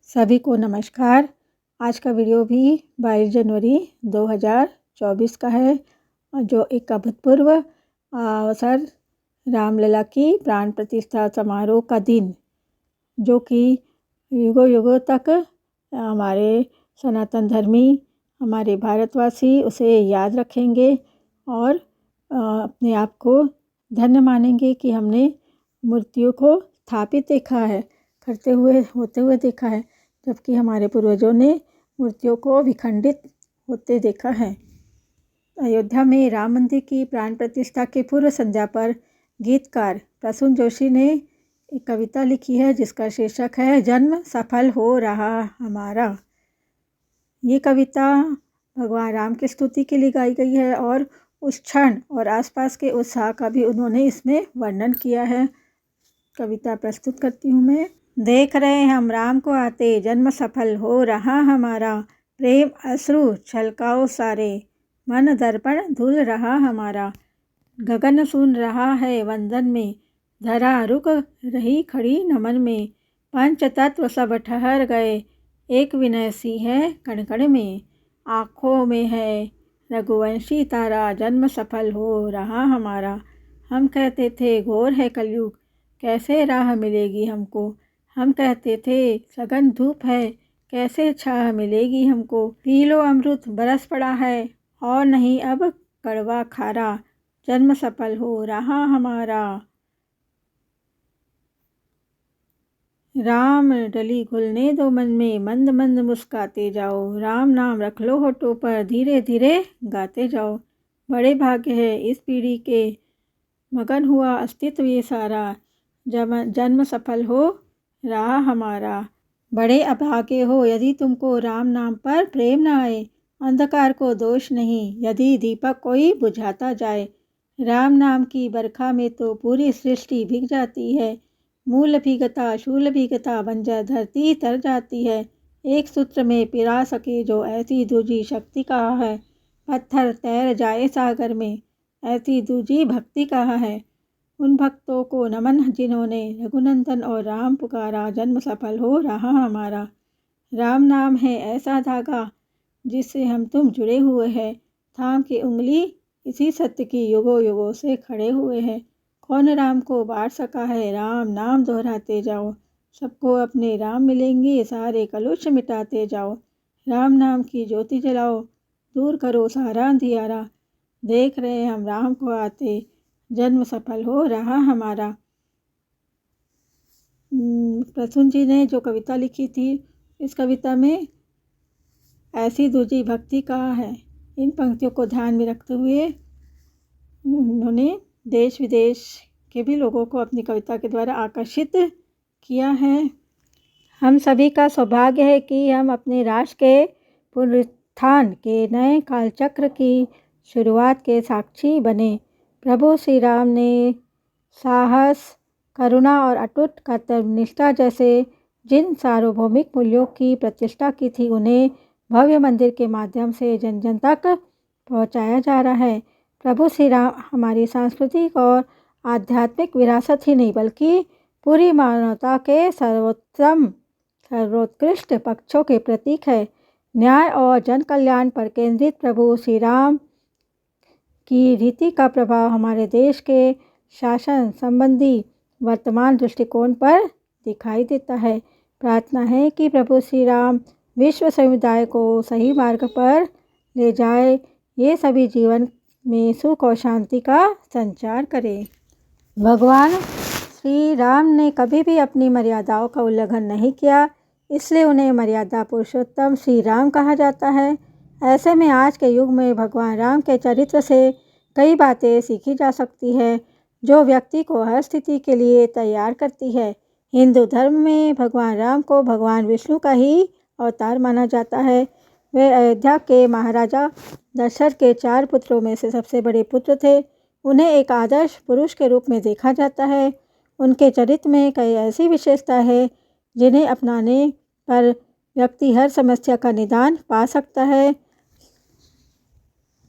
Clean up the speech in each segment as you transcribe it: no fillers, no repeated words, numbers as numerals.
सभी को नमस्कार। आज का वीडियो भी 22 जनवरी 2024 का है, जो एक अभूतपूर्व अवसर रामलला की प्राण प्रतिष्ठा समारोह का दिन, जो कि युगों युगों तक हमारे सनातन धर्मी, हमारे भारतवासी उसे याद रखेंगे और अपने आप को धन्य मानेंगे कि हमने मूर्तियों को स्थापित देखा है, होते हुए देखा है, जबकि हमारे पूर्वजों ने मूर्तियों को विखंडित होते देखा है। अयोध्या में राम मंदिर की प्राण प्रतिष्ठा के पूर्व संध्या पर गीतकार प्रसून जोशी ने एक कविता लिखी है, जिसका शीर्षक है जन्म सफल हो रहा हमारा। ये कविता भगवान राम की स्तुति के लिए गाई गई है और उस क्षण और आसपास के उत्साह का भी उन्होंने इसमें वर्णन किया है। कविता प्रस्तुत करती हूँ मैं। देख रहे हम राम को आते, जन्म सफल हो रहा हमारा। प्रेम अश्रु छलकाओ सारे, मन दर्पण धुल रहा हमारा। गगन सुन रहा है वंदन में, धरा रुक रही खड़ी नमन में। पंच तत्व सब ठहर गए, एक विनय सी है कण कण में। आँखों में है रघुवंशी तारा, जन्म सफल हो रहा हमारा। हम कहते थे घोर है कलयुग, कैसे राह मिलेगी हमको। हम कहते थे सघन धूप है, कैसे छाह मिलेगी हमको। पी लो अमृत बरस पड़ा है, और नहीं अब कड़वा खारा। जन्म सफल हो रहा हमारा। राम डली घुलने दो मन में, मंद मंद मुस्काते जाओ। राम नाम रख लो होठों पर, धीरे धीरे गाते जाओ। बड़े भाग्य है इस पीढ़ी के, मगन हुआ अस्तित्व ये सारा। जन्म सफल हो रहा हमारा। बड़े अभागे हो यदि तुमको राम नाम पर प्रेम न आए। अंधकार को दोष नहीं यदि दीपक कोई बुझाता जाए। राम नाम की बरखा में तो पूरी सृष्टि भीग जाती है। मूल भी गता शूल भी गता, बंजर धरती तर जाती है। एक सूत्र में पिरा सके जो ऐसी दूजी शक्ति कहा है। पत्थर तैर जाए सागर में, ऐसी दूजी भक्ति कहा है। उन भक्तों को नमन जिन्होंने रघुनंदन और राम पुकारा। जन्म सफल हो रहा हमारा। राम नाम है ऐसा धागा, जिससे हम तुम जुड़े हुए हैं। थाम की उंगली इसी सत्य की युगों युगों से खड़े हुए हैं। कौन राम को बांट सका है, राम नाम दोहराते जाओ। सबको अपने राम मिलेंगे, सारे कलुष मिटाते जाओ। राम नाम की ज्योति जलाओ, दूर करो सारा अंधियारा। देख रहे हम राम को आते, जन्म सफल हो रहा हमारा। प्रसून जी ने जो कविता लिखी थी, इस कविता में ऐसी दूजी भक्ति कहा है। इन पंक्तियों को ध्यान में रखते हुए उन्होंने देश विदेश के भी लोगों को अपनी कविता के द्वारा आकर्षित किया है। हम सभी का सौभाग्य है कि हम अपने राष्ट्र के पुनरुत्थान के नए कालचक्र की शुरुआत के साक्षी बने। प्रभु श्री राम ने साहस, करुणा और अटूट कर्तव्यनिष्ठा जैसे जिन सार्वभौमिक मूल्यों की प्रतिष्ठा की थी, उन्हें भव्य मंदिर के माध्यम से जन जन तक पहुंचाया जा रहा है। प्रभु श्री राम हमारी सांस्कृतिक और आध्यात्मिक विरासत ही नहीं, बल्कि पूरी मानवता के सर्वोत्कृष्ट पक्षों के प्रतीक है। न्याय और जन कल्याण पर केंद्रित प्रभु श्री राम की रीति का प्रभाव हमारे देश के शासन संबंधी वर्तमान दृष्टिकोण पर दिखाई देता है। प्रार्थना है कि प्रभु श्री राम विश्व समुदाय को सही मार्ग पर ले जाए, ये सभी जीवन में सुख और शांति का संचार करे। भगवान श्री राम ने कभी भी अपनी मर्यादाओं का उल्लंघन नहीं किया, इसलिए उन्हें मर्यादा पुरुषोत्तम श्री राम कहा जाता है। ऐसे में आज के युग में भगवान राम के चरित्र से कई बातें सीखी जा सकती है, जो व्यक्ति को हर स्थिति के लिए तैयार करती है। हिंदू धर्म में भगवान राम को भगवान विष्णु का ही अवतार माना जाता है। वे अयोध्या के महाराजा दशरथ के 4 पुत्रों में से सबसे बड़े पुत्र थे। उन्हें एक आदर्श पुरुष के रूप में देखा जाता है। उनके चरित्र में कई ऐसी विशेषता है, जिन्हें अपनाने पर व्यक्ति हर समस्या का निदान पा सकता है।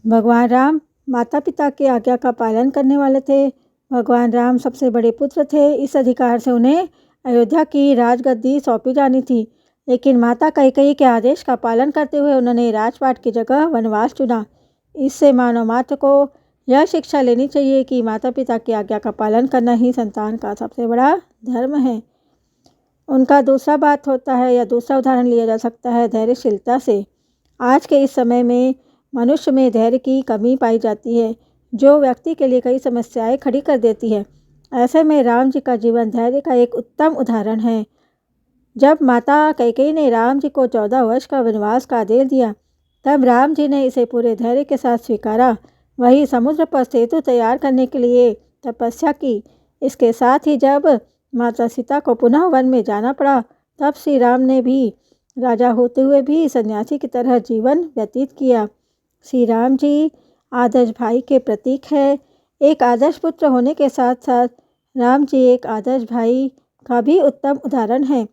भगवान राम माता पिता की आज्ञा का पालन करने वाले थे। भगवान राम सबसे बड़े पुत्र थे। इस अधिकार से उन्हें अयोध्या की राजगद्दी सौंपी जानी थी। लेकिन माता कैकेयी के आदेश का पालन करते हुए उन्होंने राजपाट की जगह वनवास चुना। इससे मानव मात्र को यह शिक्षा लेनी चाहिए कि माता पिता की आज्ञा का पालन करना ही संतान का सबसे बड़ा धर्म है। उनका दूसरा बात होता है या दूसरा उदाहरण लिया जा सकता है धैर्यशीलता से। आज के इस समय में मनुष्य में धैर्य की कमी पाई जाती है, जो व्यक्ति के लिए कई समस्याएं खड़ी कर देती है। ऐसे में राम जी का जीवन धैर्य का एक उत्तम उदाहरण है। जब माता कैकेयी ने राम जी को 14 वर्ष का वनवास का आदेश दिया, तब राम जी ने इसे पूरे धैर्य के साथ स्वीकारा। वही समुद्र पर सेतु तैयार करने के लिए तपस्या की। इसके साथ ही जब माता सीता को पुनः वन में जाना पड़ा, तब श्री राम ने भी राजा होते हुए भी सन्यासी की तरह जीवन व्यतीत किया। श्री राम जी आदर्श भाई के प्रतीक है। एक आदर्श पुत्र होने के साथ साथ राम जी एक आदर्श भाई का भी उत्तम उदाहरण है।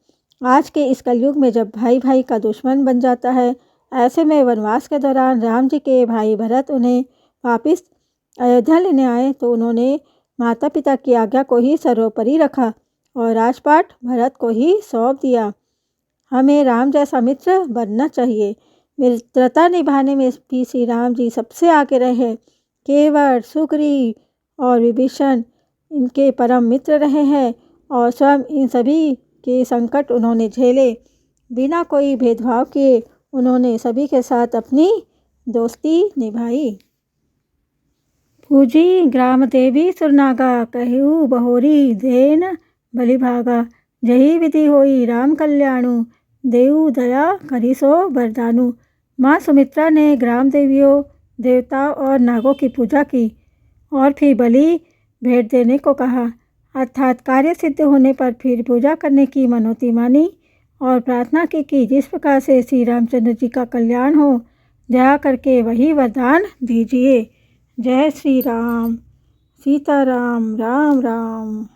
आज के इस कलयुग में जब भाई भाई का दुश्मन बन जाता है, ऐसे में वनवास के दौरान राम जी के भाई भरत उन्हें वापस अयोध्या लेने आए तो उन्होंने माता पिता की आज्ञा को ही सर्वोपरि रखा और राजपाट भरत को ही सौंप दिया। हमें राम जैसा मित्र बनना चाहिए। मित्रता निभाने में भी श्री राम जी सबसे आगे रहे। केवल सुग्रीव और विभीषण इनके परम मित्र रहे हैं और स्वयं इन सभी के संकट उन्होंने झेले। बिना कोई भेदभाव किए उन्होंने सभी के साथ अपनी दोस्ती निभाई। पूजी ग्राम देवी सुरनागा, कहू बहोरी देन बलिभागा। जही विधि होई राम कल्याणु, देऊ दया करिसो वरदानु। माँ सुमित्रा ने ग्राम देवियों, देवताओं और नागों की पूजा की और फिर बलि भेंट देने को कहा, अर्थात कार्य सिद्ध होने पर फिर पूजा करने की मनौती मानी और प्रार्थना की कि जिस प्रकार से श्री रामचंद्र जी का कल्याण हो, दया करके वही वरदान दीजिए। जय श्री राम। सीताराम। राम राम।